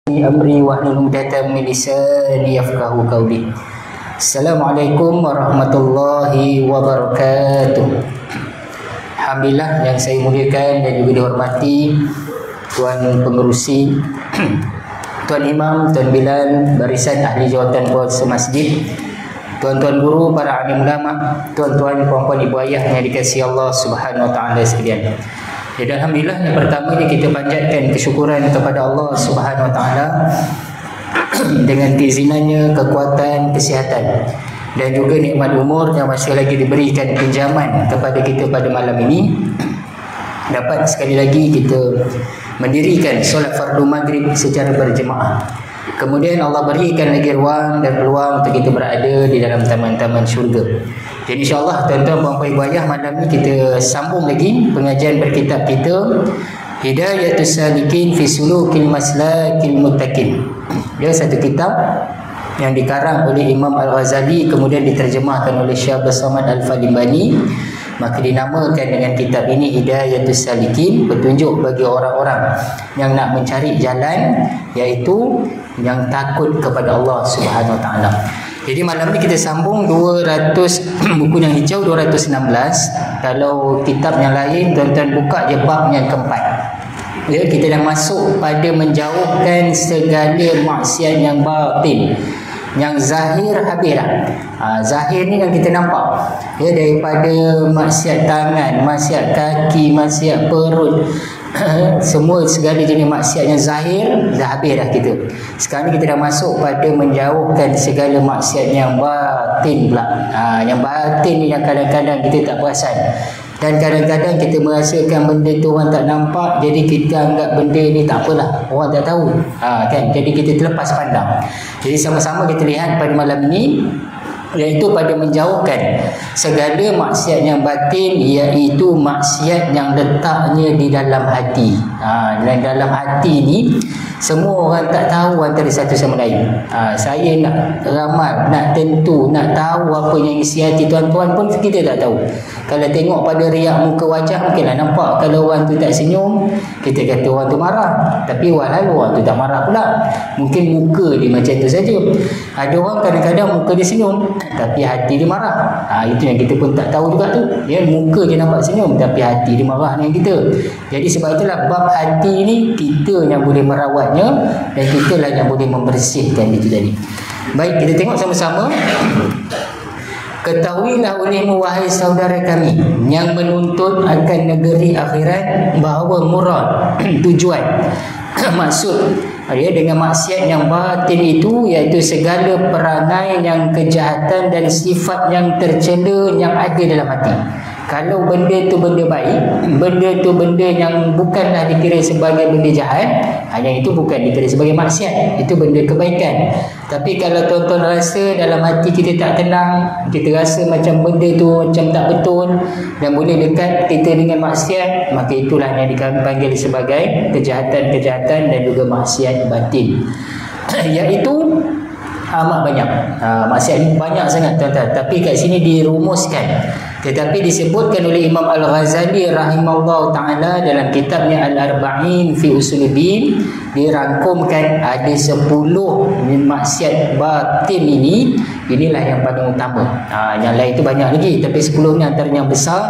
Amri wahlul 'uqdatam min lisani yafqahu qawli. Assalamualaikum warahmatullahi wabarakatuh. Alhamdulillah yang saya muliakan dan juga dihormati Tuan Pengerusi, Tuan Imam, Tuan Bilal, barisan ahli jawatan kuasa masjid, tuan-tuan guru, para alim ulama, tuan-tuan, puan-puan, ibu ayah yang dikasihi Allah Subhanahu wa taala sekalian. Dan alhamdulillah, yang pertama ni kita panjatkan kesyukuran kepada Allah Subhanahu wa taala dengan keizinannya, kekuatan, kesihatan dan juga nikmat umur yang masih lagi diberikan pinjaman kepada kita pada malam ini, dapat sekali lagi kita mendirikan solat fardu maghrib secara berjemaah. Kemudian Allah berikan lagi ruang dan peluang untuk kita berada di dalam taman-taman syurga. Jadi insyaAllah tuan-tuan, puan-puan, ibu ayah, malam ni kita sambung lagi pengajian berkitab kita Hidayatus Salikin fi Sulukil Maslakil Muttaqin. Dia satu kitab yang dikarang oleh Imam Al-Ghazali, kemudian diterjemahkan oleh Syekh Abdul Samad Al-Falimbani. Maka dinamakan dengan kitab ini Hidayatus Salikin, petunjuk bagi orang-orang yang nak mencari jalan, iaitu yang takut kepada Allah Subhanahu wa taala. Jadi malam ni kita sambung 200 buku yang hijau 216. Kalau kitab yang lain tuan-tuan buka je bab yang keempat. Ya, kita dah masuk pada menjauhkan segala maksiat yang batin, yang zahir habis dah. Zahir ni yang kita nampak, ya, daripada maksiat tangan, maksiat kaki, maksiat perut, semua segala jenis maksiat yang zahir dah habis dah kita. Sekarang ni kita dah masuk pada menjauhkan segala maksiat yang batin pula. Yang batin ni yang kadang-kadang kita tak perasan, dan kadang-kadang kita merasakan benda tu orang tak nampak, jadi kita anggap benda ni tak apalah, orang tak tahu, kan? Jadi kita terlepas pandang. Jadi sama-sama kita lihat pada malam ini, iaitu pada menjauhkan segala maksiat yang batin, iaitu maksiat yang letaknya di dalam hati. Dan dalam hati ni semua orang tak tahu antara satu sama lain. Saya nak ramal, nak tentu, nak tahu apa yang isi hati tuan-tuan pun kita tak tahu. Kalau tengok pada riak muka wajah mungkinlah nampak. Kalau orang tu tak senyum, kita kata orang tu marah, tapi walau orang tu tak marah pula, mungkin muka dia macam tu saja. Ada orang kadang-kadang muka dia senyum tapi hati dia marah. Itu yang kita pun tak tahu juga tu. Dia muka dia nampak senyum tapi hati dia marah dengan kita. Jadi sebab itulah bab hati ni kita yang boleh merawatnya, dan kita lah yang boleh membersihkan itu tadi. Baik, kita tengok sama-sama. Ketahuilah olehmu wahai saudara kami yang menuntut akan negeri akhirat, bahawa murad tujuan maksud dengan maksiat yang batin itu, iaitu segala perangai yang kejahatan dan sifat yang tercela yang ada dalam hati. Kalau benda tu benda baik, benda tu benda yang bukanlah dikira sebagai benda jahat, hanya itu bukan dikira sebagai maksiat, itu benda kebaikan. Tapi kalau tuan-tuan rasa dalam hati kita tak tenang, kita rasa macam benda tu macam tak betul dan boleh dekat kita dengan maksiat, maka itulah yang dipanggil sebagai kejahatan-kejahatan dan juga maksiat batin. Iaitu amat banyak. Maksiat ni banyak sangat tuan-tuan, tapi kat sini dirumuskan, tetapi disebutkan oleh Imam Al-Ghazali rahimahullah ta'ala dalam kitabnya Al-Arba'in fi Usuluddin. Dirangkumkan ada 10 maksiat batin ini. Inilah yang paling utama. Yang lain itu banyak lagi, tapi 10 ni antara yang besar,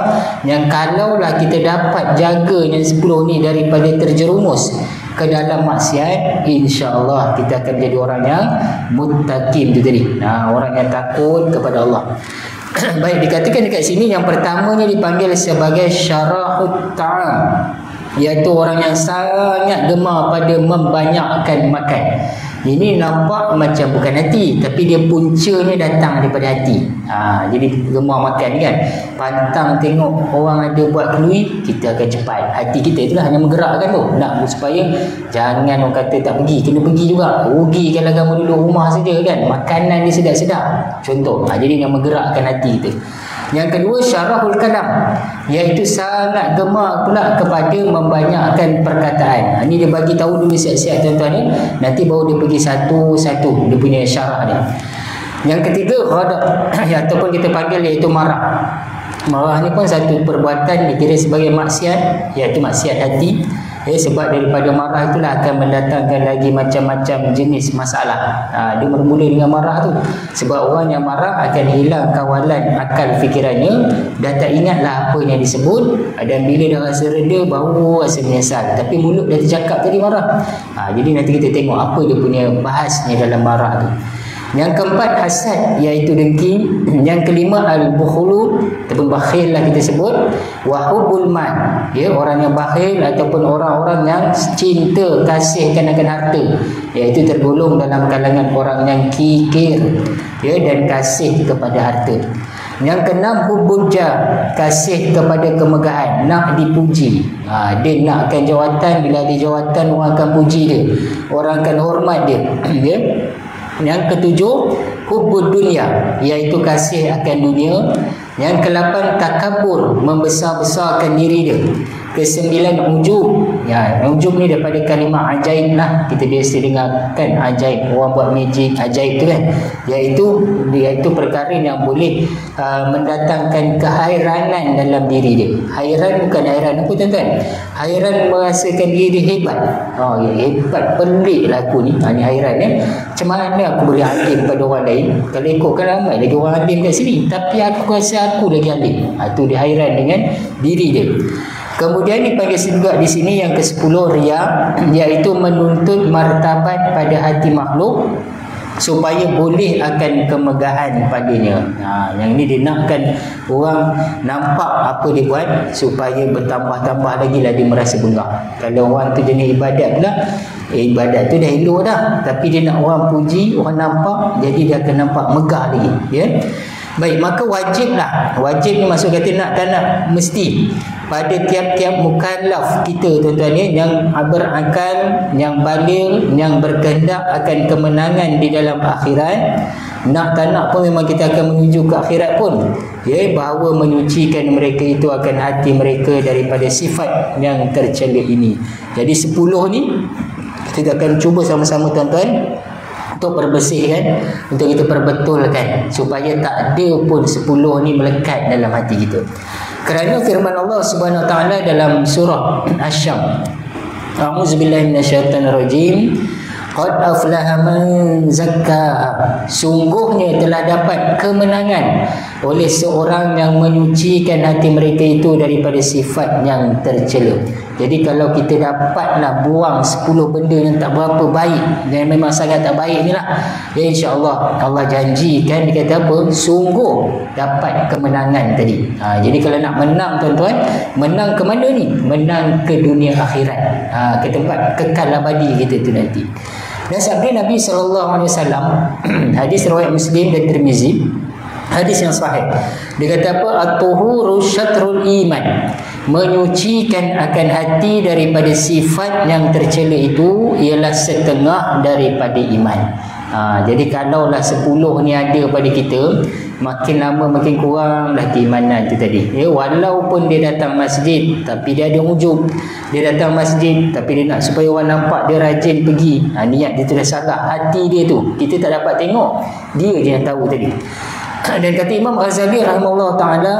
yang kalaulah kita dapat jaga yang 10 ni daripada terjerumus ke dalam maksiat, insya-Allah kita akan menjadi orang yang muttaqin itu tadi. Orang yang takut kepada Allah. Baik, dikatakan dekat sini yang pertamanya dipanggil sebagai syarahut ta'am, iaitu orang yang sangat gemar pada membanyakkan makan. Ini nampak macam bukan hati, tapi dia puncanya datang daripada hati. Jadi gemar makan kan, pantang tengok orang ada buat kelui, kita akan cepat. Hati kita itulah hanya menggerakkan tu, nak supaya jangan orang kata tak pergi, kena pergi juga. Rugi kalau kamu duduk rumah saja kan, makanan dia sedap-sedap contoh. Jadi yang menggerakkan hati kita. Yang kedua, syarahul kalam, iaitu sangat gemar pula kepada membanyakkan perkataan. Ini dia bagi tahu dulu siap-siap tuan-tuan ni, nanti baru dia pergi satu-satu dia punya syarah dia. Yang ketiga, ghadab, ataupun kita panggil iaitu marah. Marah ni pun satu perbuatan dikira sebagai maksiat, iaitu maksiat hati. Sebab daripada marah itulah akan mendatangkan lagi macam-macam jenis masalah. Dia bermula dengan marah tu. Sebab orang yang marah akan hilang kawalan akal fikirannya, dah tak ingatlah apa yang disebut, dan bila dah rasa reda baru rasa menyesal. Tapi mulut dah tercakap tadi marah. Jadi nanti kita tengok apa dia punya bahasnya dalam marah tu. Yang keempat hasad, iaitu dengki. Yang kelima al-bukhulu, ataupun bakhil lah kita sebut. Wa hubbul mal, orang yang bakhil ataupun orang-orang yang cinta kasihkan akan harta, iaitu tergolong dalam kalangan orang yang kikir, dan kasih kepada harta. Yang keenam hubbul jah, kasih kepada kemegahan, nak dipuji. Dia nakkan jawatan, bila ada jawatan orang akan puji dia, orang akan hormat dia. Yang ketujuh hubbud dunia, iaitu kasih akan dunia. Yang ke-8 takabur, membesar-besarkan diri dia. Ke-9 ujub. Ujub ni daripada kalimah ajaib lah. Kita biasa dengar kan, ajaib, orang buat magic, ajaib tu kan. Iaitu perkara yang boleh mendatangkan kehairanan dalam diri dia. Hairan bukan hairan apa tuan-tuan? Hairan merasakan diri dia hebat. Hebat, pelik lah aku ni. Ni hairan Macam mana aku boleh adil pada orang lain? Kalau ikutkan ramai lagi orang adil kat sini, tapi aku rasa aku lagi adil. Itu dia hairan dengan diri dia. Kemudian dipanggil juga di sini yang ke-10 riya, iaitu menuntut martabat pada hati makhluk supaya boleh akan kemegahan padanya. Yang ini dia nakkan orang nampak apa dia buat supaya bertambah-tambah lagi lah dia merasa bangga. Kalau orang tu jenis ibadat pula, ibadat tu dah elok dah, tapi dia nak orang puji, orang nampak, jadi dia akan nampak megah lagi. Baik, maka wajiblah. Wajib ni maksud kata nak tak nak, mesti pada tiap-tiap mukallaf kita tuan-tuan yang berakal, yang baligh, yang berkehendak akan kemenangan di dalam akhirat. Nak tak nak pun memang kita akan menuju ke akhirat pun. Bahawa menyucikan mereka itu akan hati mereka daripada sifat yang tercela ini. Jadi 10 ni kita akan cuba sama-sama tuan-tuan untuk bersihkan, untuk kita perbetulkan supaya tak ada pun 10 ni melekat dalam hati kita. Kerana firman Allah Subhanahu Wa Taala dalam surah Asy-Syams, A'udzubillahi minasyaitonirrajim. Qad aflaha man zakkaha, sungguhnya telah dapat kemenangan oleh seorang yang menyucikan hati mereka itu daripada sifat yang tercela. Jadi kalau kita dapatlah buang 10 benda yang tak berapa baik dan memang sangat tak baik ni lah, insya-Allah Allah janjikan, dia kata apa? Sungguh dapat kemenangan tadi. Jadi kalau nak menang tuan-tuan, menang ke mana ni? Menang ke dunia akhirat. Ke tempat kekal abadi kita tu nanti. Dan sabda Nabi SAW, hadis riwayat Muslim dan Tirmizi, hadis yang sahih. Dia kata apa? At-tuhuru syatrul iman, menyucikan akan hati daripada sifat yang tercela itu ialah setengah daripada iman. Jadi kalaulah 10 ni ada pada kita, makin lama makin kurang lah keimanan tu tadi. Walaupun dia datang masjid tapi dia ada ujub, dia datang masjid tapi dia nak supaya orang nampak dia rajin pergi, niat dia tu dah salah. Hati dia tu kita tak dapat tengok, dia je yang tahu tadi. Dan kata Imam Ghazali rahimahullah ta'ala,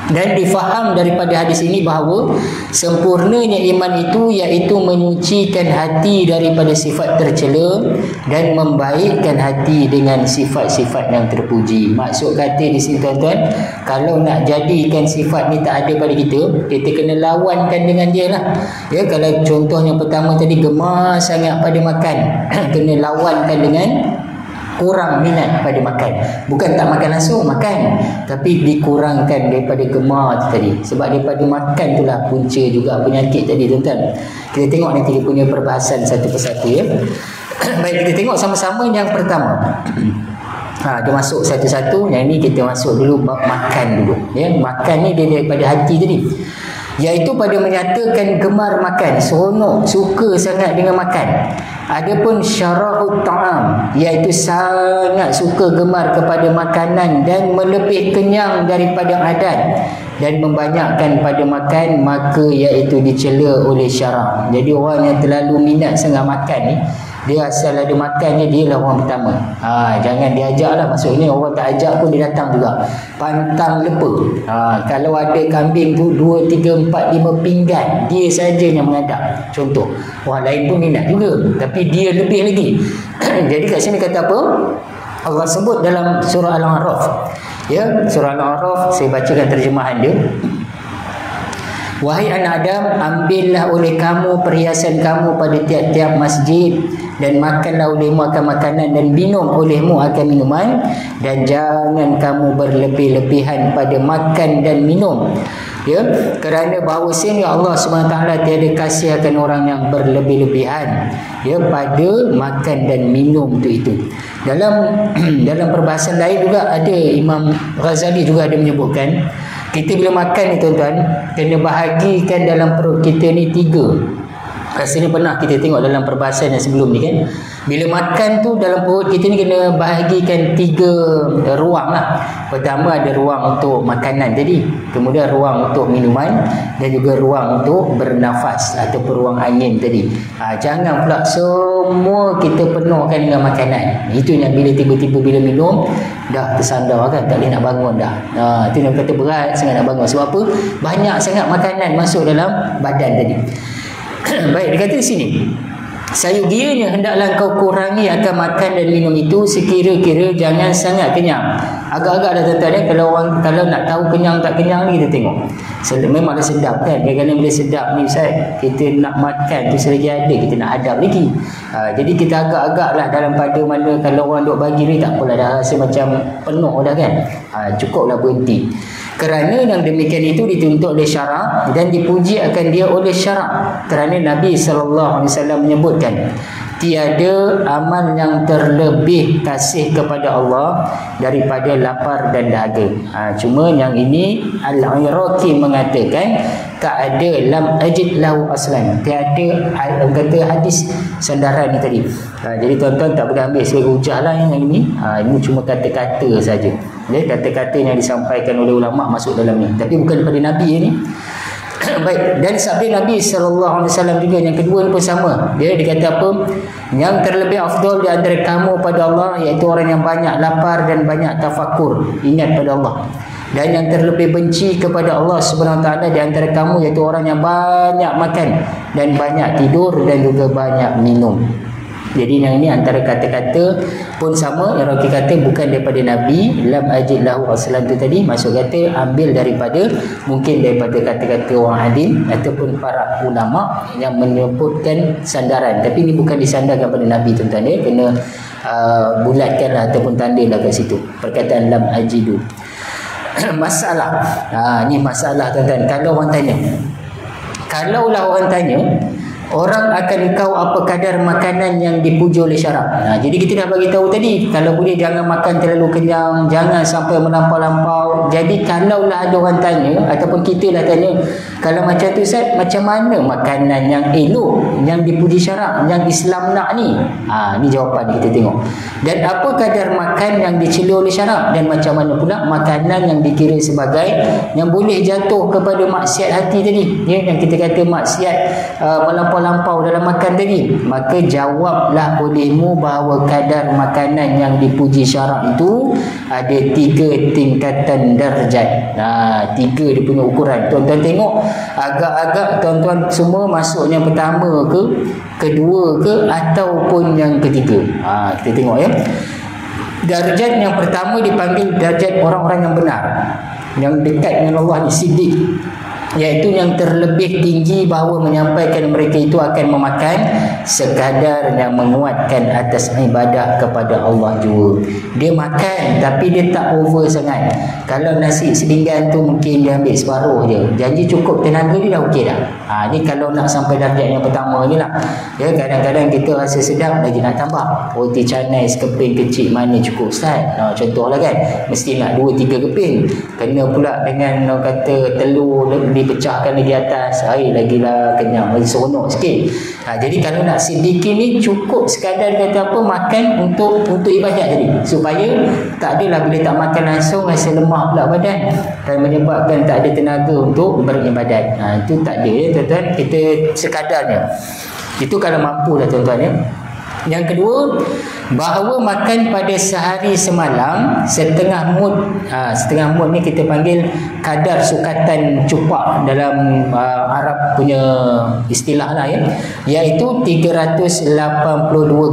dan difaham daripada hadis ini bahawa sempurnanya iman itu iaitu menyucikan hati daripada sifat tercela dan membaikkan hati dengan sifat-sifat yang terpuji. Maksud kata di sini tuan-tuan, kalau nak jadikan sifat ni tak ada pada kita, kita kena lawankan dengan dia lah. Kalau contoh yang pertama tadi, gemar sangat pada makan, kena lawankan dengan kurang minat pada makan. Bukan tak makan langsung, makan, tapi dikurangkan daripada gemar tadi. Sebab daripada makan itulah punca juga penyakit tadi tuan-tuan. Kita tengok nanti dia punya perbahasan satu persatu Baik, kita tengok sama-sama yang pertama. Dia masuk satu-satu. Yang ni kita masuk dulu makan dulu. Makan ni dia daripada hati tadi, iaitu pada menyatakan gemar makan, seronok, suka sangat dengan makan. Adapun syarahut ta'am, iaitu sangat suka gemar kepada makanan dan melebih kenyang daripada adat dan membanyakkan pada makan, maka iaitu dicela oleh syarah. Jadi orang yang terlalu minat sangat makan ni, Dia asal ada makan dia lah orang pertama. Jangan diajak lah. Maksudnya orang tak ajak pun dia datang juga. Pantang lepa. Kalau ada kambing tu 2, 3, 4, 5 pinggan, dia saja yang mengadap. Contoh. Orang lain pun minat juga, tapi dia lebih lagi. Jadi kat sini kata apa? Allah sebut dalam surah Al-A'raf. Ya, surah Al-A'raf, saya bacakan terjemahan dia. Wahai anak Adam, ambillah oleh kamu perhiasan kamu pada tiap-tiap masjid, dan makanlah olehmu akan makanan, dan minum olehmu akan minuman, dan jangan kamu berlebih-lebihan pada makan dan minum. Ya, kerana bahawasanya Allah SWT tiada kasih akan orang yang berlebih-lebihan ya pada makan dan minum itu. Dalam perbahasan lain juga ada, Imam Ghazali juga ada menyebutkan, kita bila makan ni tuan-tuan, kena bahagikan dalam perut kita ni 3. Rasanya pernah kita tengok dalam perbahasan yang sebelum ni kan, bila makan tu dalam perut kita ni kena bahagikan 3 ruang lah. Pertama ada ruang untuk makanan tadi, kemudian ruang untuk minuman, dan juga ruang untuk bernafas ataupun ruang angin tadi. Jangan pula semua kita penuhkan dengan makanan. Itu yang bila tiba-tiba bila minum dah tersandar kan, tak boleh nak bangun dah. Itu yang kata berat sangat nak bangun. Sebab apa? Banyak sangat makanan masuk dalam badan tadi. Baik, dia kata di sini, sayugianya hendaklah kau kurangi akan makan dan minum itu sekira-kira jangan sangat kenyang. Agak-agak dah tuan-tuan kalau nak tahu kenyang tak kenyang ni kita tengok. Memanglah sedap kan. Kadang-kadang bila sedap ni Ustaz, kita nak makan tu selagi ada, kita nak hadap lagi. Jadi kita agak-agak lah dalam pada mana kalau orang duk bagi ni tak apalah, dah rasa macam penuh dah kan. Cukuplah berhenti. Kerana yang demikian itu dituntut oleh syarak dan dipuji akan dia oleh syarak. Kerana Nabi SAW menyebutkan, tiada amal yang terlebih kasih kepada Allah daripada lapar dan dahaga. Cuma yang ini Al-Iraqi mengatakan tak ada lam ajid lahu aslan. Tiada kata hadis sandaran ni tadi. Jadi tuan-tuan tak boleh ambil sebagai hujah lah yang ini. Ini cuma kata-kata saja. Ya, kata-kata yang disampaikan oleh ulama masuk dalam ni. Tapi bukan daripada Nabi ini. Baik, dan sabda Nabi SAW juga yang kedua ni pun sama. Dia kata apa? Yang terlebih afdal di antara kamu pada Allah iaitu orang yang banyak lapar dan banyak tafakur, ingat pada Allah. Dan yang terlebih benci kepada Allah SWT di antara kamu iaitu orang yang banyak makan dan banyak tidur dan juga banyak minum. Jadi yang ini antara kata-kata pun sama. Yang Rocky kata bukan daripada Nabi, lam ajid lahu aslan tu tadi, maksud kata ambil daripada, mungkin daripada kata-kata orang adil ataupun para ulama yang menyebutkan sandaran. Tapi ini bukan disandarkan pada Nabi tuan-tuan ya. Kena bulatkan ataupun tandalah kat situ perkataan lam ajidu. Masalah. Ni masalah tuan-tuan. Kalau orang tanya, kalaulah orang tanya, orang akan tahu apa kadar makanan yang dipuji oleh syarak. Jadi kita dah bagi tahu tadi, kalau boleh jangan makan terlalu kenyang, jangan sampai melampau-lampau. Jadi kalaulah ada orang tanya ataupun kita dah tanya, kalau macam tu Ustaz, macam mana makanan yang elok, yang dipuji syarak, yang Islam nak ni? Ni jawapan kita tengok. Dan apa kadar makan yang dicela oleh syarak, dan macam mana pula makanan yang dikira sebagai yang boleh jatuh kepada maksiat hati tadi ya, yang kita kata maksiat melampau-lampau dalam makan tadi. Maka jawablah olehmu bahawa kadar makanan yang dipuji syarak itu ada 3 tingkatan darjat. 3 dia punya ukuran. Tuan-tuan tengok, agak-agak tuan-tuan semua masuk yang pertama ke, kedua ke, ataupun yang ketiga. Kita tengok ya. Darjat yang pertama dipanggil darjat orang-orang yang benar, yang dekat dengan Allah ni, siddiq, iaitu yang terlebih tinggi bahawa menyampaikan mereka itu akan memakan sekadar yang menguatkan atas ibadah kepada Allah juga. Dia makan tapi dia tak over sangat. Kalau nasi selinggan tu mungkin dia ambil separuh je, janji cukup tenaga dia dah okey dah. Ni kalau nak sampai darjat yang pertama ni lah ya. Kadang-kadang kita rasa sedap lagi nak tambah roti canai sekeping kecil, mana cukup Ustaz? Contohlah kan, mesti nak 2-3 keping, kena pula dengan kata telur dipecahkan lagi atas, lagi lah kenyang, lagi seronok sikit. Jadi kalau nak sedikit ni cukup sekadar kata apa, makan untuk ibadat tadi, supaya tak adalah bila tak makan langsung rasa lemah pula badan dan menyebabkan tak ada tenaga untuk beribadat. Itu tak ada ya tuan-tuan, kita sekadarnya. Itu kalau mampu lah tuan-tuan ya. Yang kedua, bahawa makan pada sehari semalam setengah mud. Setengah mud ni kita panggil kadar sukatan cupak dalam Arab punya istilah lah ya, iaitu 382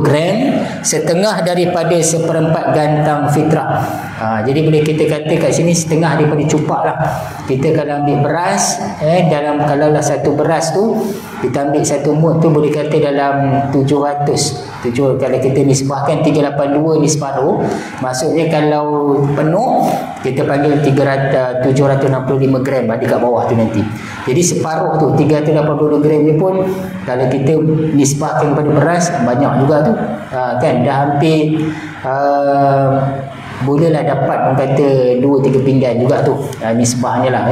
gram, setengah daripada seperempat gantang fitrah. Jadi boleh kita kata kat sini setengah daripada cupak lah. Kita kalau ambil beras, dalam kalau lah satu beras tu kita ambil satu mud tu, boleh kata dalam 700. Kalau kita nisbahkan 382 ni separuh, maksudnya kalau penuh kita panggil 765 gram ada kat bawah tu nanti. Jadi separuh tu 382 gram ni pun kalau kita nisbahkan kepada beras banyak juga tu, kan dah hampir bolehlah dapat orang kata 2-3 pinggan juga tu, nisbahnya lah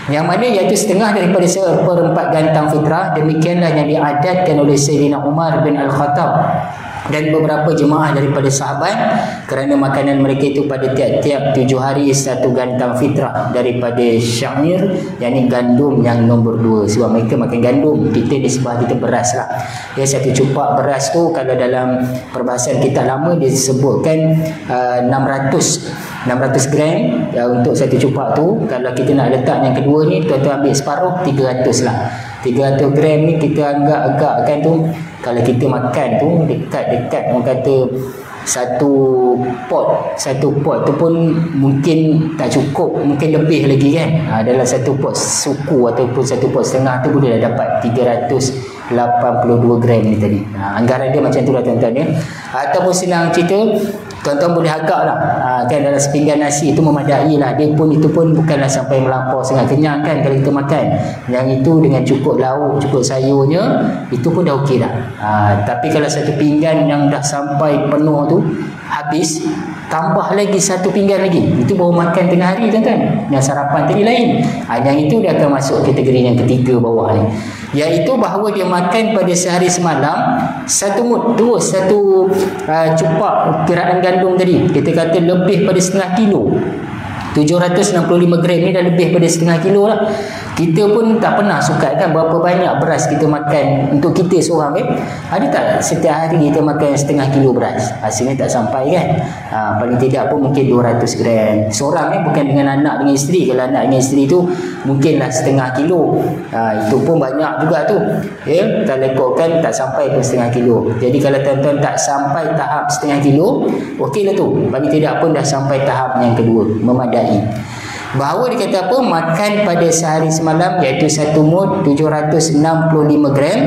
yang mana iaitu setengah daripada seperempat gantang fitrah. Demikianlah yang diadatkan oleh Sayyidina Umar bin Al-Khattab dan beberapa jemaah daripada sahabat, kerana makanan mereka itu pada tiap-tiap 7 hari satu gantang fitrah daripada syair, yakni gandum yang nombor 2. Sebab mereka makan gandum, kita di sebelah kita beras lah ya. Satu cupak beras tu kalau dalam perbahasan kita lama disebutkan 600 gram untuk satu cupak tu. Kalau kita nak letak yang kedua ni, tuan-tuan ambil separuh, 300 lah. 300 gram ni kita agak-agakkan tu, kalau kita makan tu dekat orang kata satu pot tu pun mungkin tak cukup, mungkin lebih lagi kan. Dalam satu pot suku ataupun satu pot setengah tu boleh dah dapat 382 gram ni tadi. Anggaran dia macam tu lah tuan-tuan ya. Ataupun senang cerita, tuan-tuan boleh agak lah kan, dalam sepinggan nasi itu memadai lah. Itu pun bukanlah sampai melampau sangat kenyang kan kalau kita makan. Yang itu dengan cukup lauk, cukup sayurnya, itu pun dah okey dah. Tapi kalau satu pinggan yang dah sampai penuh tu habis, tambah lagi satu pinggan lagi, itu baru makan tengah hari tuan-tuan. Yang sarapan tadi lain. Yang itu dia akan masuk kategori yang ketiga bawah ni, iaitu bahawa dia makan pada sehari semalam satu mud, terus satu cupak kiraan gandum tadi, kita kata lebih pada setengah kilo. 765 gram ni dah lebih pada setengah kilo lah. Kita pun tak pernah sukat kan berapa banyak beras kita makan untuk kita seorang ada tak setiap hari kita makan setengah kilo beras? Hasilnya tak sampai kan. Paling tidak pun mungkin 200 gram seorang bukan dengan anak dengan isteri. Kalau anak dengan isteri tu mungkinlah setengah kilo. Itu pun banyak juga tu ya. Kalau ikutkan tak sampai pun setengah kilo. Jadi kalau tuan-tuan tak sampai tahap setengah kilo, okey lah tu. Paling tidak pun dah sampai tahap yang kedua, memadai. Bahawa dikata apa, makan pada sehari semalam iaitu satu mud 765 gram,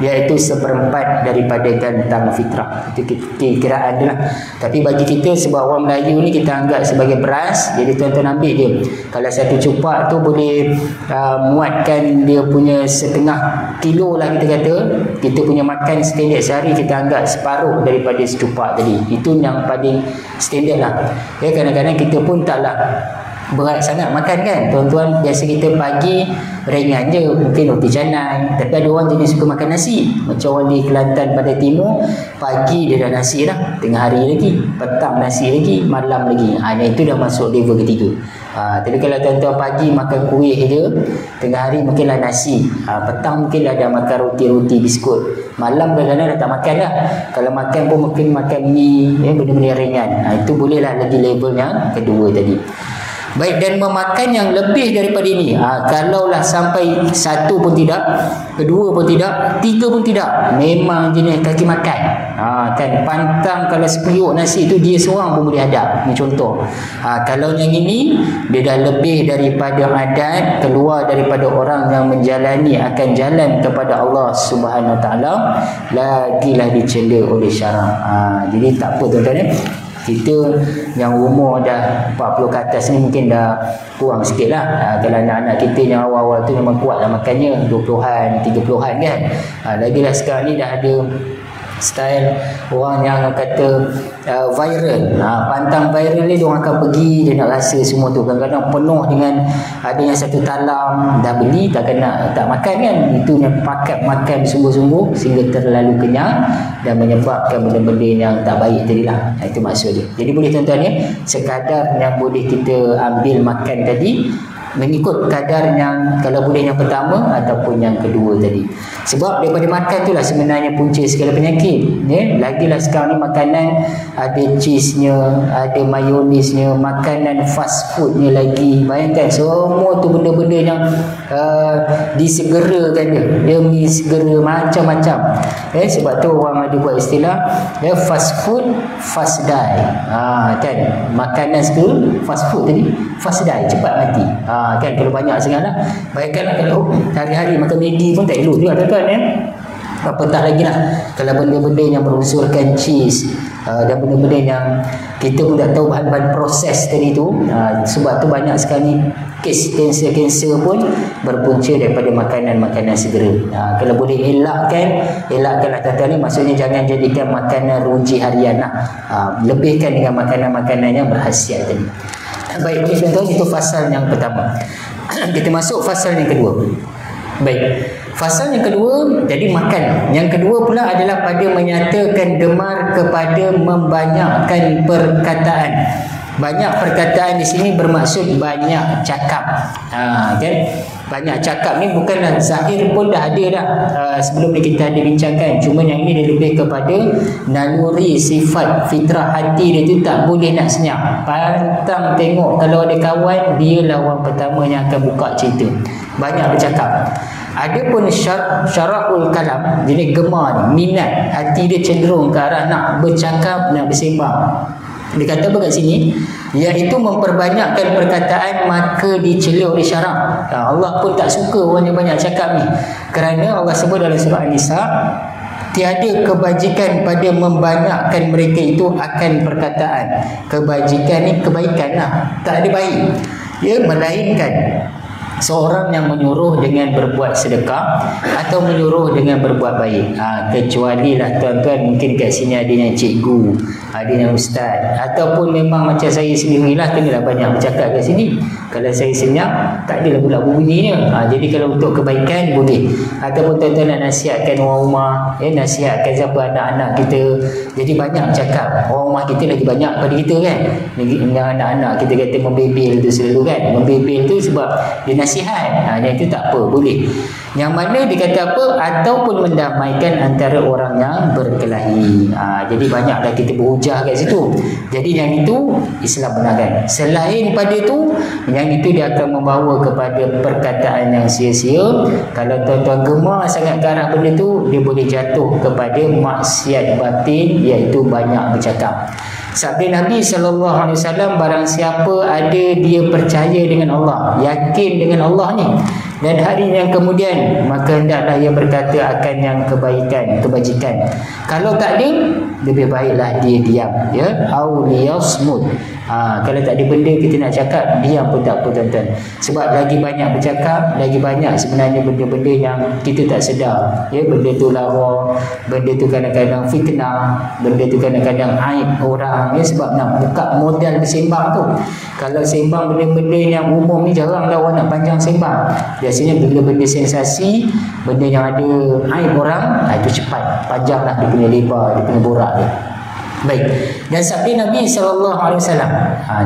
iaitu seperempat daripada gantang fitrah. Itu kiraan dia lah. Tapi bagi kita sebab orang Melayu ni kita anggap sebagai beras, jadi tuan-tuan ambil dia. Kalau satu cupak tu boleh muatkan dia punya setengah kilo lah kita kata. Kita punya makan standard sehari kita anggap separuh daripada secupak tadi. Itu yang paling standard lah ya. Kadang-kadang kita pun taklah berat sangat makan kan tuan-tuan. Biasa kita pagi ringan je, mungkin roti canai. Tapi ada orang jenis suka makan nasi, macam orang di Kelantan pada timur, pagi dia dah nasi dah, tengah hari lagi, petang nasi lagi, malam lagi. Yang itu dah masuk level ketiga. Tapi kalau tuan-tuan pagi makan kuih je, tengah hari mungkinlah nasi, petang mungkinlah dah makan roti-roti, biskut, malam kadang-kadang dah tak makan dah. Kalau makan pun mungkin makan mie, benda-benda ringan. Itu bolehlah lagi level yang kedua tadi. Baik, dan memakan yang lebih daripada ini, kalaulah sampai satu pun tidak, kedua pun tidak, tiga pun tidak, memang jenis kaki makan. Kan pantang kalau seperiuk nasi itu dia seorang pun boleh hadap. Ini contoh. Kalau yang ini dia dah lebih daripada adat, keluar daripada orang yang menjalani akan jalan kepada Allah Subhanahu Wa Taala, lagilah dicela oleh syarak. Jadi tak apa tuan-tuan kita yang umur dah 40 ke atas ni mungkin dah kurang sikit lah. Kalau anak-anak kita yang awal-awal tu memang kuat lah makannya, 20-an, 30-an kan. Lagilah sekarang ni dah ada style orang yang kata viral. Pantang viral ni diorang akan pergi, dia nak rasa semua tu. Kadang-kadang penuh dengan ada yang satu talam dah beli tak makan kan. Itu yang pakat makan sungguh-sungguh sehingga terlalu kenyang dan menyebabkan benda-benda yang tak baik tadi lah. Itu maksud dia. Jadi boleh tuan-tuan ya, sekadar yang boleh kita ambil makan tadi mengikut kadar yang kalau boleh yang pertama ataupun yang kedua tadi. Sebab daripada makan itulah sebenarnya punca segala penyakit, ya. Lagilah sekarang ni makanan ada cheese-nya, ada mayonisnya, makanan fast food-nya lagi. Bayangkan semua tu benda-benda yang disegerakan dia mi segera macam-macam. Sebab tu orang ada buat istilah fast food fast die. Kan makanan segera fast food tadi fast die, cepat mati. Kan kalau banyak sangatlah. Bayangkanlah kalau hari-hari makan Maggi pun tak elok juga tuan-tuan, ya. Apatah lagi lah kalau benda-benda yang berunsurkan cheese dan benda-benda yang kita pun tak tahu bahan-bahan proses tadi tu. Sebab tu banyak sekali kes kanser pun berpunca daripada makanan-makanan segera. Kalau boleh elakkanlah tuan-tuan ni, maksudnya jangan jadikan makanan ruji harian lah. Lebihkan dengan makanan-makanan yang berkhasiat tadi. Baik, tuan-tuan, itu fasal yang pertama. Kita masuk fasal yang kedua. Baik, fasal yang kedua jadi makan. Yang kedua pula adalah pada menyatakan gemar kepada membanyakkan perkataan. Banyak perkataan di sini bermaksud banyak cakap. Kan? Banyak cakap ni bukanlah zahir pun dah ada dah. Sebelum ni kita ada bincangkan. Cuma yang ini dia lebih kepada naluri, sifat, fitrah hati dia tu tak boleh nak senyap. Pantang tengok kalau ada kawan, dialah orang pertama yang akan buka cerita. Banyak bercakap. Adapun syarahul kalam, jadi gemar ni, minat, hati dia cenderung ke arah nak bercakap, nak bersembang. Dia kata apa kat sini? Iaitu memperbanyakkan perkataan, maka dicela oleh syarak. Allah pun tak suka orang yang banyak cakap ni. Kerana Allah sebut dalam surah An-Nisa, tiada kebajikan pada membanyakkan mereka itu akan perkataan. Kebajikan ni kebaikan lah, tak ada baik. Melainkan seorang yang menyuruh dengan berbuat sedekah atau menyuruh dengan berbuat baik. Kecuali lah tuan-tuan, mungkin kat sini ada yang cikgu, ada yang ustaz, ataupun memang macam saya sendirilah kenalah banyak bercakap kat sini. Kalau saya senyap, tak adalah pula bunyinya. Jadi kalau untuk kebaikan boleh. Ataupun tuan-tuan nak nasihatkan orang rumah, nasihatkan siapa anak-anak kita. Jadi banyak bercakap. Orang rumah kita lagi banyak pada kita kan. Anak-anak kita kata membebel tu selalu kan. Membebel tu sebab dia nasihat. Yang itu tak apa, boleh. Yang mana dia kata apa? Ataupun mendamaikan antara orang yang berkelahi. Jadi banyaklah kita berhujah kat situ. Jadi yang itu Islam benarkan. Selain pada itu, yang itu dia akan membawa kepada perkataan yang sia-sia. Kalau tuan-tuan gemar sangat ke arah benda tu, dia boleh jatuh kepada maksiat batin, iaitu banyak bercakap. Sabda Nabi SAW, barang siapa ada dia percaya dengan Allah, yakin dengan Allah ni, dan hari yang kemudian, maka hendaklah ia berkata akan yang kebaikan, kebajikan. Kalau tak ada, lebih baiklah dia diam, au liyasmut. Kalau tak ada benda kita nak cakap, diam pun tak apa tuan-tuan. Sebab lagi banyak bercakap, lagi banyak sebenarnya benda-benda yang kita tak sedar. Benda tu lara, benda tu kadang-kadang fitnah, benda tu kadang-kadang aib orang. Sebab nak buka modal bersembang tu. Kalau sembang benda-benda yang umum ni, jaranglah orang nak panjang sembang. Biasanya benda-benda sensasi, benda yang ada aib orang, itu cepat, panjanglah dia punya lebar, dia punya borak dia. Baik. Dan sabda Nabi SAW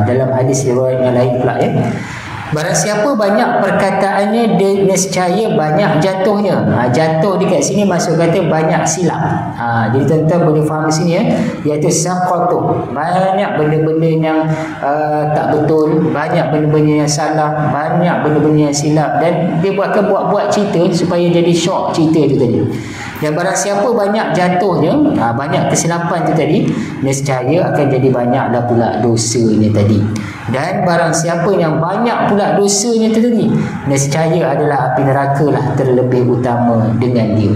dalam hadis riwayat yang lain pula, barang siapa banyak perkataannya, dia nescaya banyak jatuhnya. Jatuh dekat sini maksud kata banyak silap. Jadi tuan-tuan boleh faham di sini, iaitu saqatu, banyak benda-benda yang tak betul, banyak benda-benda yang salah, banyak benda-benda yang silap, dan dia buat cerita supaya jadi syok cerita itu tadi. Dan barang siapa banyak jatuhnya, banyak kesilapan itu tadi, nescaya akan jadi banyaklah pula dosanya tadi. Dan barang siapa yang banyak pula dosanya itu tadi, nescaya adalah api neraka lah terlebih utama dengan dia.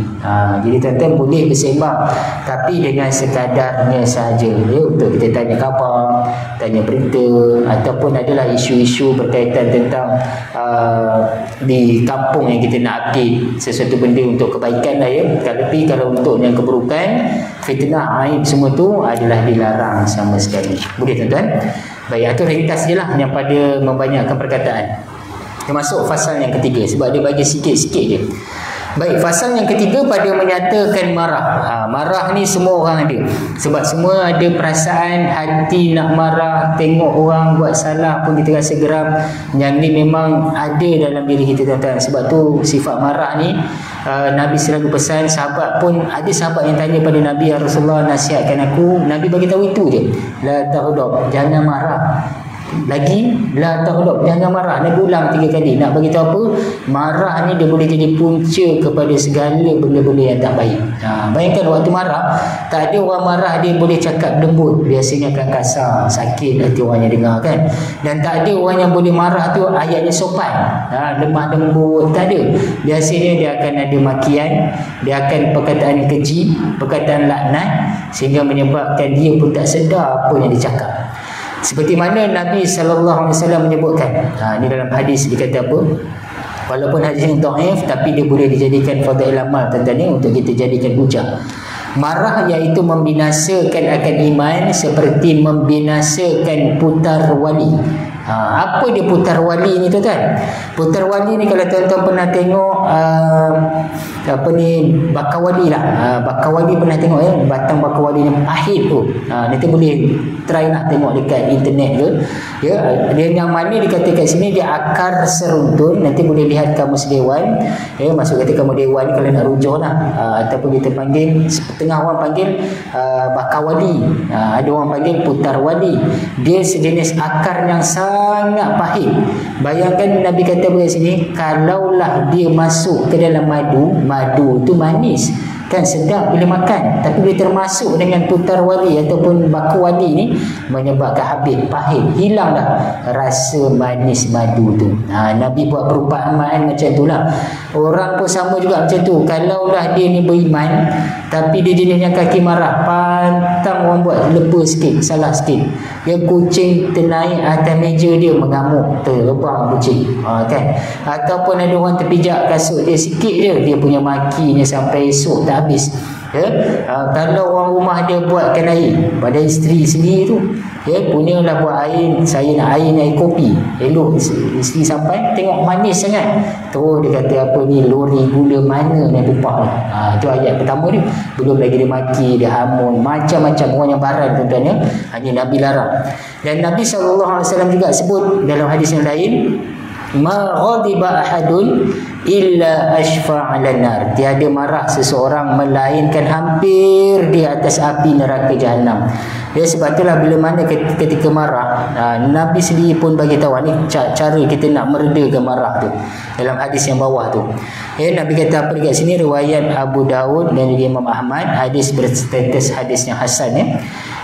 Jadi tuan-tuan boleh bersembang, tapi dengan sekadarnya sahaja, untuk kita tanya khabar, tanya berita, ataupun adalah isu-isu berkaitan tentang di kampung yang kita nak update sesuatu benda untuk kebaikan lah Tapi kalau untuk yang keburukan, fitnah, aib, semua tu adalah dilarang sama sekali. Boleh tuan-tuan? Baik, itu ringkas je lah yang pada membanyakkan perkataan. Dia masuk fasal yang ketiga, sebab dia bagi sikit-sikit je. Baik, fasal yang ketiga pada menyatakan marah. Marah ni semua orang ada. Sebab semua ada perasaan hati nak marah, tengok orang buat salah pun kita rasa geram. Yang ni memang ada dalam diri kita, tuan-tuan. Sebab tu sifat marah ni Nabi selalu pesan. Sahabat pun, ada sahabat yang tanya pada Nabi, ya Rasulullah, nasihatkan aku. Nabi bagi tahu itu je, la taghdab, jangan marah. Lagi, la taghdab, jangan marah. Nabi ulang 3 kali. Nak bagi tahu apa? Marah ni dia boleh jadi punca kepada segala benda-benda yang tak baik. Bayangkan waktu marah, tak ada orang marah dia boleh cakap lembut, biasanya akan kasar, sakit hati orang yang dengar kan. Dan tak ada orang yang boleh marah tu ayatnya sopan, lemah lembut, tak ada. Biasanya dia akan ada makian, dia akan perkataan keji, perkataan laknat, sehingga menyebabkan dia pun tak sedar apa yang dicakap. Seperti mana Nabi SAW menyebutkan, ini dalam hadis dia kata apa? Walaupun hadis yang dhaif, tapi dia boleh dijadikan fadail amal tentang untuk kita jadikan hujah. Marah iaitu membinasakan akan iman seperti membinasakan putar wali. Apa dia putar wali ni, tuan-tuan? Putar wali ni kalau tuan-tuan pernah tengok apa ni, bakawali lah. Bakawali pernah tengok ya, batang bakawali yang pahit tu. Nanti boleh try nak tengok dekat internet ke. Ya, dia yang mana dikata kat sini dia akar seruntun. Nanti boleh lihat kamus dewan. Ya, masuk kata kamus dewan ni kalau nak rujuk lah. Ataupun kita panggil, setengah orang panggil bakawali. Ada orang panggil putar wali. Dia sejenis akar yang sangat pahit. Bayangkan Nabi kata pada sini, kalaulah dia masuk ke dalam madu, madu tu manis kan, sedap bila makan, tapi bila termasuk dengan putar wali ataupun baku wali ni, menyebabkan habis, pahit, hilang dah rasa manis madu tu. Nabi buat perumpamaan macam itulah. Orang pun sama juga macam tu. Kalaulah dia ni beriman, tapi dia jenisnya kaki marah, pantang orang buat lepa sikit, salah sikit, dia kucing ternaik atas meja dia mengamuk, terbang kucing, kan. Ataupun ada orang terpijak kasut dia sikit je, dia punya makinya sampai esok tak habis. Ya, kalau orang rumah dia buatkan air pada isteri sendiri tu, ya, punyalah buat air, saya nak air ni air kopi, elok isteri sampai tengok manis sangat, terus dia kata apa ni, lori gula mana ni pupah ni. Itu ayat pertama dia. Belum lagi dia maki, dia hamun, macam-macam orang yang baran, tuan-tuan ya. Hanya Nabi larang. Dan Nabi SAW juga sebut dalam hadis yang lain, ma ghadiba ahadun illa ashfa'a lanar, tiada marah seseorang melainkan hampir di atas api neraka jahanam. Ya, sebab itulah bila mana ketika marah, Nabi sendiri pun bagi tahu ni cara kita nak meredakan marah tu dalam hadis yang bawah tu. Ya, Nabi kata apa dekat sini, riwayat Abu Daud dan juga Imam Ahmad, hadis berstatus hadis yang hasan ya,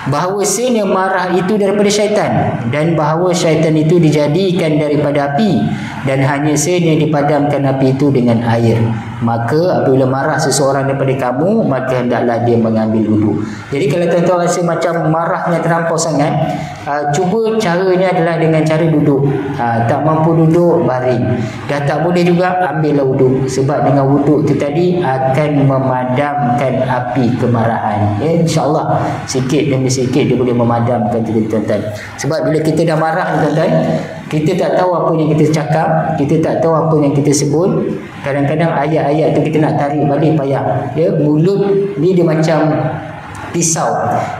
bahawasanya marah itu daripada syaitan, dan bahawa syaitan itu dijadikan daripada api, dan hanya saja dipadamkan api itu dengan air. Maka apabila marah seseorang daripada kamu, maka hendaklah dia mengambil wudu. Jadi kalau tuan-tuan rasa macam marahnya terlampau sangat, cuba caranya adalah dengan cara duduk. Tak mampu duduk, baring. Dah tak boleh juga, ambillah wudu. Sebab dengan wudu itu tadi akan memadamkan api kemarahan. Ya, InsyaAllah sikit demi sikit dia boleh memadamkan itu, tuan-tuan. Sebab bila kita dah marah, tuan-tuan, kita tak tahu apa yang kita cakap, kita tak tahu apa yang kita sebut. Kadang-kadang ayat-ayat tu kita nak tarik balik payah. Ya, mulut ni dia macam pisau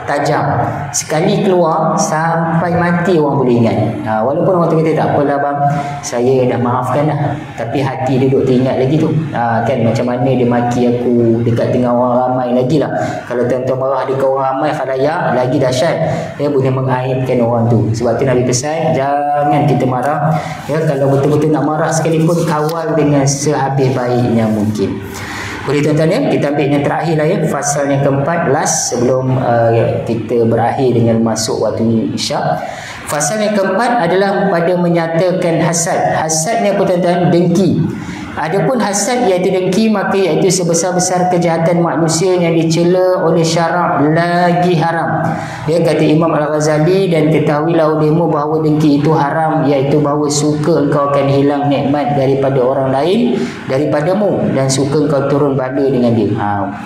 tajam, sekali keluar sampai mati orang boleh ingat. Walaupun orang tu kata tak apalah bang, saya dah maafkan dah, tapi hati dia duk teringat lagi tu. Kan macam mana dia maki aku dekat tengah orang ramai lagi lah. Kalau tuan-tuan marah dekat orang ramai khalayak, lagi dahsyat, dia boleh mengaibkan orang tu. Sebab tu Nabi pesan jangan kita marah ya. Kalau betul-betul nak marah sekalipun, kawal dengan sehabis baiknya mungkin. Boleh tuan-tuan ya, kita ambil yang terakhir lah ya, fasal yang keempat, last sebelum kita berakhir dengan masuk waktu isyak. Fasal yang keempat adalah pada menyatakan hasad. Hasad ni apa tuan-tuan? Dengki. Adapun hasad iaitu dengki, maka iaitu sebesar-besar kejahatan manusia yang dicela oleh syarak lagi haram. Ya, kata Imam Al-Ghazali, dan ketahuilah olehmu bahawa dengki itu haram, iaitu bahawa suka engkau akan hilang nikmat daripada orang lain daripadamu, dan suka engkau turun bala dengan dia.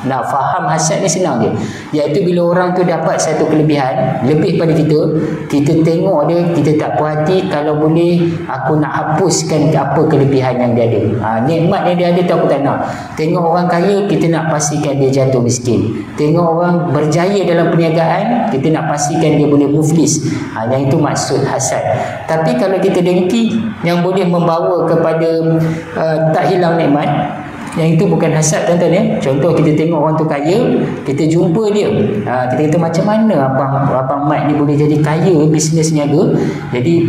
Nak faham hasad ni senang je, iaitu bila orang tu dapat satu kelebihan lebih pada kita, kita tengok dia, kita tak puas hati, kalau boleh aku nak hapuskan apa kelebihan yang dia ada. Nikmat yang dia ada tu aku tak nak. Tengok orang kaya, kita nak pastikan dia jatuh miskin. Tengok orang berjaya dalam perniagaan, kita nak pastikan dia boleh muflis. Yang itu maksud hasad. Tapi kalau kita dengki yang boleh membawa kepada tak hilang nikmat, yang itu bukan hasad, tuan-tuan ya. Contoh kita tengok orang tu kaya, kita jumpa dia, kita kata macam mana abang Mat ni boleh jadi kaya, bisnes niaga. Jadi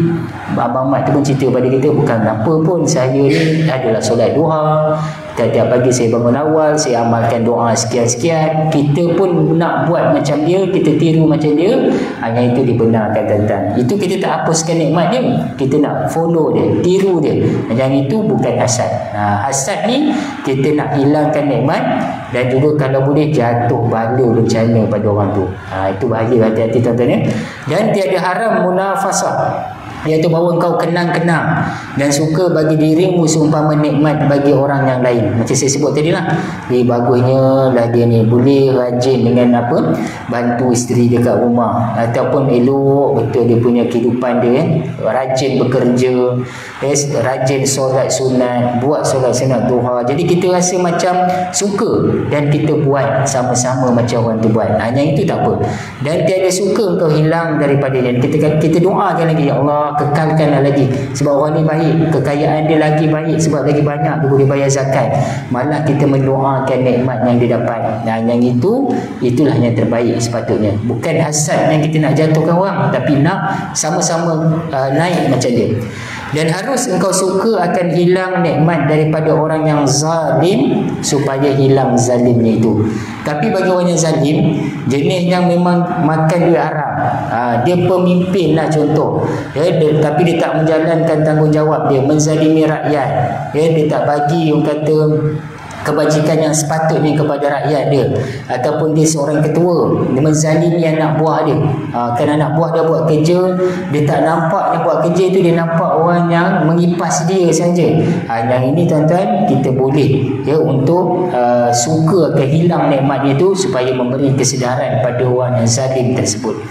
abang Mat tu pun cerita pada kita, bukan apa pun, saya ni adalah solat duha, tiap pagi saya bangun awal, saya amalkan doa sekian-sekian. Kita pun nak buat macam dia, kita tiru macam dia. Yang itu dibenarkan, tuan-tuan. Itu kita tak hapuskan nikmat dia, kita nak follow dia, tiru dia. Yang itu bukan hasad. Hasad ni kita nak hilangkan nikmat, dan juga kalau boleh jatuh bala bencana pada orang tu. Itu bahaya, hati-hati tuan-tuan ya. Dan tiada haram munafasah, iaitu bahawa engkau kenang-kenang dan suka bagi dirimu seumpama nikmat bagi orang yang lain. Macam saya sebut tadi lah, bagusnya lah dia ni boleh rajin dengan apa, bantu isteri dekat rumah, ataupun elok betul dia punya kehidupan dia, rajin bekerja, rajin solat sunat, buat solat sunat duha. Jadi kita rasa macam suka dan kita buat sama-sama macam orang tu buat. Yang itu tak apa. Dan tiada suka engkau hilang daripada dia. Kita doakan lagi, ya Allah kekalkanlah lagi, sebab orang ni baik, kekayaan dia lagi baik, sebab lagi banyak dia boleh bayar zakat. Malah kita mendoakan nikmat yang dia dapat. Yang itulah yang terbaik sepatutnya. Bukan hasad yang kita nak jatuhkan orang, tapi nak sama-sama naik macam dia. Dan harus engkau suka akan hilang nikmat daripada orang yang zalim, supaya hilang zalimnya itu. Tapi bagi orang yang zalim, jenis yang memang makan duit haram, dia pemimpin lah contoh, tapi dia tak menjalankan tanggungjawab dia, menzalimi rakyat, dia tak bagi orang kata kebajikan yang sepatutnya kepada rakyat dia, ataupun dia seorang ketua, dia menzalimi anak buah dia. Kan anak buah dia buat kerja, dia tak nampak dia buat kerja itu, dia nampak orang yang mengipas dia saja. Yang ini tuan-tuan, kita boleh untuk suka akan hilang nikmat itu, supaya memberi kesedaran pada orang yang zalim tersebut.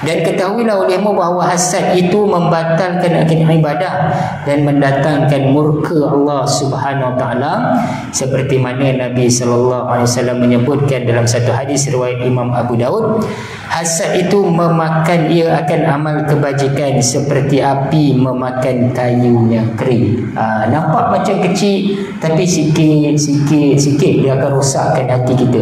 Dan ketahuilah olehmu bahawa hasad itu membatalkan akan ibadah dan mendatangkan murka Allah Subhanahu Wa Taala, seperti mana Nabi sallallahu alaihi wasallam menyebutkan dalam satu hadis riwayat Imam Abu Daud, hasad itu memakan ia akan amal kebajikan seperti api memakan kayu yang kering. Nampak macam kecil, tapi sikit dia akan rosakkan hati kita.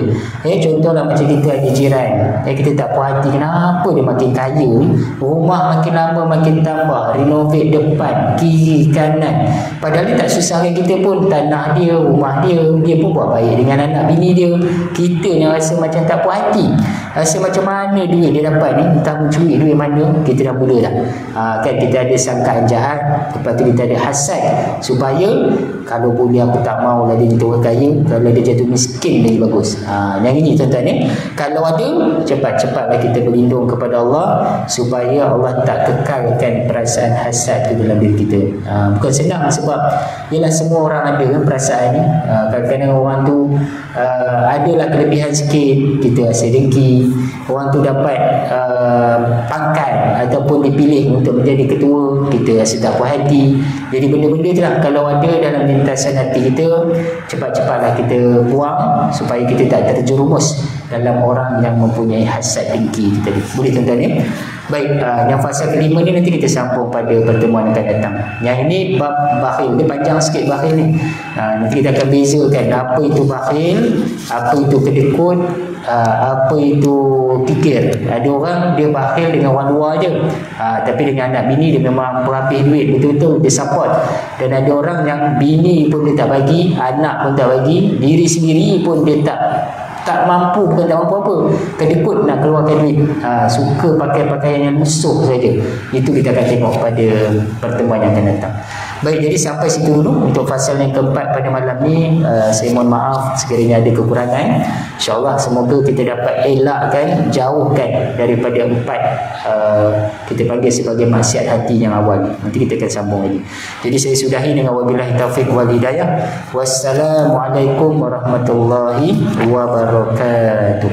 Contohlah macam kita ada jiran, kita tak puas hati, kenapa dia makin kaya ni, rumah makin lama makin tambah, renovate depan, kiri, kanan, padahal dia tak susahkan kita pun, tanah dia, rumah dia pun buat baik dengan anak bini dia. Kita yang rasa macam tak puas hati, rasa macam mana duit dia dapat ni, entah mencuri duit mana, kita dah mula dah. Kan kita ada sangkaan jahat, lepas tu kita ada hasad, supaya kalau boleh aku tak mau lah dia jadi orang kaya, kalau dia jatuh miskin lagi bagus. Yang ini tuan-tuan ni, kalau ada, cepat-cepatlah kita berlindung kepada Allah, supaya Allah tak kekalkan perasaan hasad itu dalam diri kita. Bukan senang, sebab ialah semua orang ada kan perasaan ni. Kadang-kadang orang tu adalah kelebihan sikit, kita rasa dengki. Orang tu dapat pangkat ataupun dipilih untuk menjadi ketua, kita rasa tak puas hati. Jadi benda-benda tu lah, kalau ada dalam lintasan hati kita, cepat-cepatlah kita buang, supaya kita tak terjerumus dalam orang yang mempunyai hasad dengki kita. Boleh tuan-tuan ya? Baik, yang fasa kelima ni nanti kita sambung pada pertemuan akan datang. Yang ini bab bakhil, dia panjang sikit bakhil ni. Nanti kita akan bezakan apa itu bakhil, apa itu kedekut, apa itu fikir. Ada orang dia bakhil dengan orang luar je, tapi dengan anak bini dia memang berhabis duit, betul-betul dia support. Dan ada orang yang bini pun dia tak bagi, anak pun tak bagi, diri sendiri pun dia tak mampu, bukan tak mampu apa, kedekut nak keluarkan duit, suka pakai pakaian yang lusuh saja. Itu kita akan tengok pada pertemuan yang akan datang. Baik, jadi sampai situ dulu untuk fasal yang keempat pada malam ni. Saya mohon maaf sekiranya ada kekurangan. InsyaAllah semoga kita dapat elakkan, jauhkan daripada empat kita panggil sebagai maksiat hati yang awal. Nanti kita akan sambung lagi. Jadi saya sudahi dengan wabillahi taufiq wal hidayah. Wassalamualaikum warahmatullahi wabarakatuh.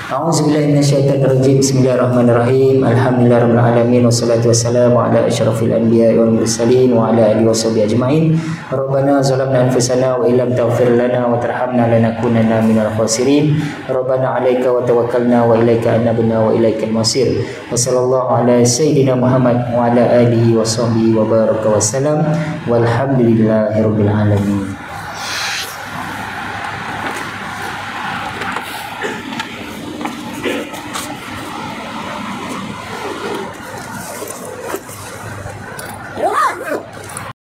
A'udzubillahi minasyaitonirrajim. Bismillahirrahmanirrahim. Alhamdulillahirabbil alamin wassalatu wassalamu ala asyrafil anbiya'i wal mursalin wa ala alihi washabihi ajmain. Rabbana zalamna anfusana wa illam taghfir lana wa tarhamna lanakunanna minal khasirin. Rabbana 'alaika wa tawakkalna wa ilaika anabna wa ilaikal masir. Wa sallallahu ala sayyidina Muhammad wa ala alihi washabihi wa baraka wasallam. Walhamdulillahirabbil alamin.